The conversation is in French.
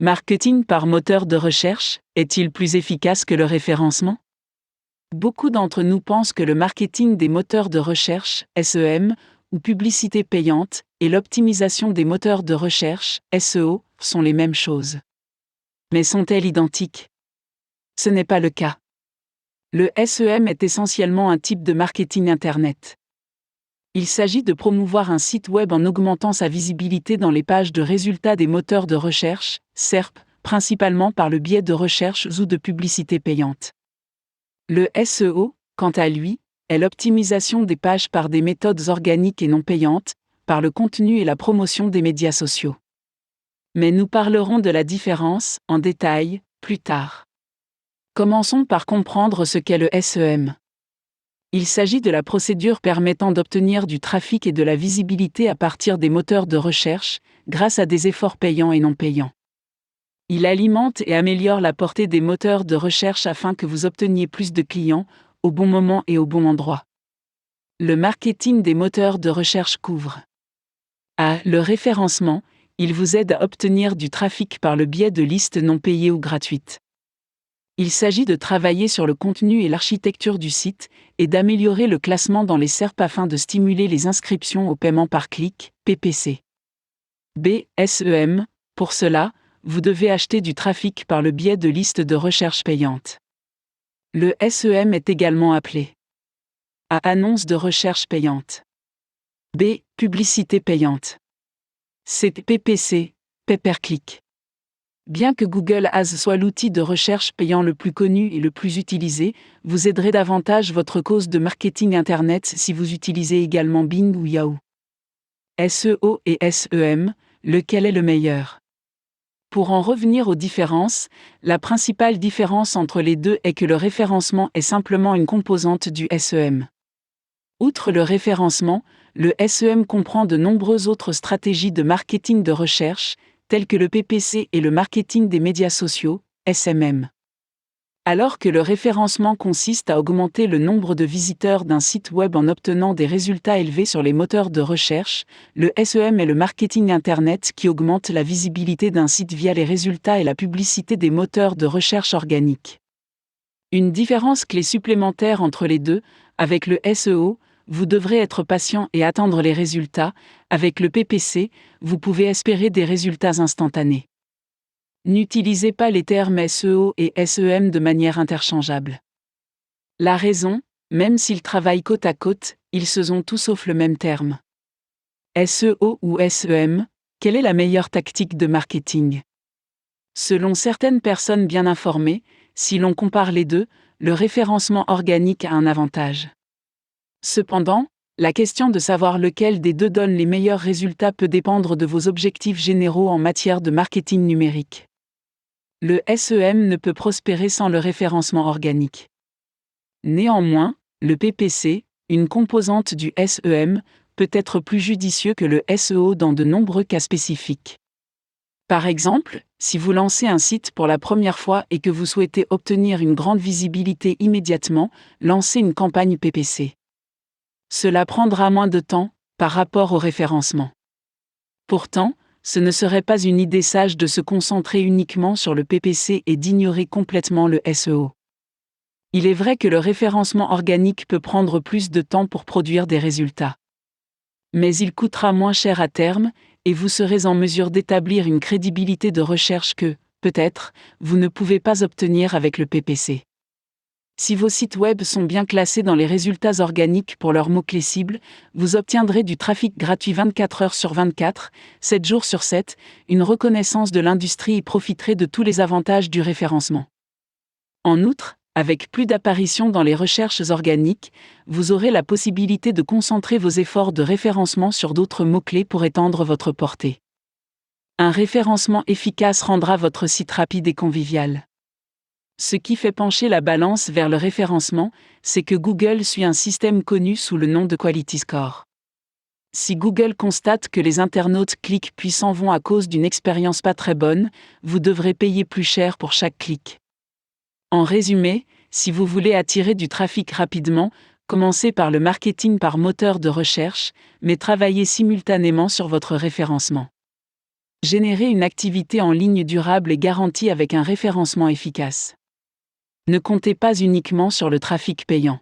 Marketing par moteur de recherche, est-il plus efficace que le référencement? Beaucoup d'entre nous pensent que le marketing des moteurs de recherche, SEM, ou publicité payante, et l'optimisation des moteurs de recherche, SEO, sont les mêmes choses. Mais sont-elles identiques? Ce n'est pas le cas. Le SEM est essentiellement un type de marketing Internet. Il s'agit de promouvoir un site web en augmentant sa visibilité dans les pages de résultats des moteurs de recherche, SERP, principalement par le biais de recherches ou de publicité payante. Le SEO, quant à lui, est l'optimisation des pages par des méthodes organiques et non payantes, par le contenu et la promotion des médias sociaux. Mais nous parlerons de la différence, en détail, plus tard. Commençons par comprendre ce qu'est le SEM. Il s'agit de la procédure permettant d'obtenir du trafic et de la visibilité à partir des moteurs de recherche, grâce à des efforts payants et non payants. Il alimente et améliore la portée des moteurs de recherche afin que vous obteniez plus de clients, au bon moment et au bon endroit. Le marketing des moteurs de recherche couvre A. Le référencement, il vous aide à obtenir du trafic par le biais de listes non payées ou gratuites. Il s'agit de travailler sur le contenu et l'architecture du site, et d'améliorer le classement dans les SERP afin de stimuler les inscriptions au paiement par clic, PPC. B. SEM, pour cela, vous devez acheter du trafic par le biais de listes de recherche payantes. Le SEM est également appelé A. Annonce de recherche payante. B. Publicité payante. C. PPC, pay-per-click. Bien que Google Ads soit l'outil de recherche payant le plus connu et le plus utilisé, vous aiderez davantage votre cause de marketing Internet si vous utilisez également Bing ou Yahoo. SEO et SEM, lequel est le meilleur? Pour en revenir aux différences, la principale différence entre les deux est que le référencement est simplement une composante du SEM. Outre le référencement, le SEM comprend de nombreuses autres stratégies de marketing de recherche, tels que le PPC et le marketing des médias sociaux, SMM. Alors que le référencement consiste à augmenter le nombre de visiteurs d'un site web en obtenant des résultats élevés sur les moteurs de recherche, le SEM est le marketing Internet qui augmente la visibilité d'un site via les résultats et la publicité des moteurs de recherche organiques. Une différence clé supplémentaire entre les deux, avec le SEO, vous devrez être patient et attendre les résultats. Avec le PPC, vous pouvez espérer des résultats instantanés. N'utilisez pas les termes SEO et SEM de manière interchangeable. La raison, même s'ils travaillent côte à côte, ils se sont tous sauf le même terme. SEO ou SEM, quelle est la meilleure tactique de marketing? Selon certaines personnes bien informées, si l'on compare les deux, le référencement organique a un avantage. Cependant, la question de savoir lequel des deux donne les meilleurs résultats peut dépendre de vos objectifs généraux en matière de marketing numérique. Le SEM ne peut prospérer sans le référencement organique. Néanmoins, le PPC, une composante du SEM, peut être plus judicieux que le SEO dans de nombreux cas spécifiques. Par exemple, si vous lancez un site pour la première fois et que vous souhaitez obtenir une grande visibilité immédiatement, lancez une campagne PPC. Cela prendra moins de temps, par rapport au référencement. Pourtant, ce ne serait pas une idée sage de se concentrer uniquement sur le PPC et d'ignorer complètement le SEO. Il est vrai que le référencement organique peut prendre plus de temps pour produire des résultats. Mais il coûtera moins cher à terme, et vous serez en mesure d'établir une crédibilité de recherche que, peut-être, vous ne pouvez pas obtenir avec le PPC. Si vos sites web sont bien classés dans les résultats organiques pour leurs mots-clés cibles, vous obtiendrez du trafic gratuit 24 heures sur 24, 7 jours sur 7, une reconnaissance de l'industrie et profiterez de tous les avantages du référencement. En outre, avec plus d'apparitions dans les recherches organiques, vous aurez la possibilité de concentrer vos efforts de référencement sur d'autres mots-clés pour étendre votre portée. Un référencement efficace rendra votre site rapide et convivial. Ce qui fait pencher la balance vers le référencement, c'est que Google suit un système connu sous le nom de Quality Score. Si Google constate que les internautes cliquent puis s'en vont à cause d'une expérience pas très bonne, vous devrez payer plus cher pour chaque clic. En résumé, si vous voulez attirer du trafic rapidement, commencez par le marketing par moteur de recherche, mais travaillez simultanément sur votre référencement. Générer une activité en ligne durable est garanti avec un référencement efficace. Ne comptez pas uniquement sur le trafic payant.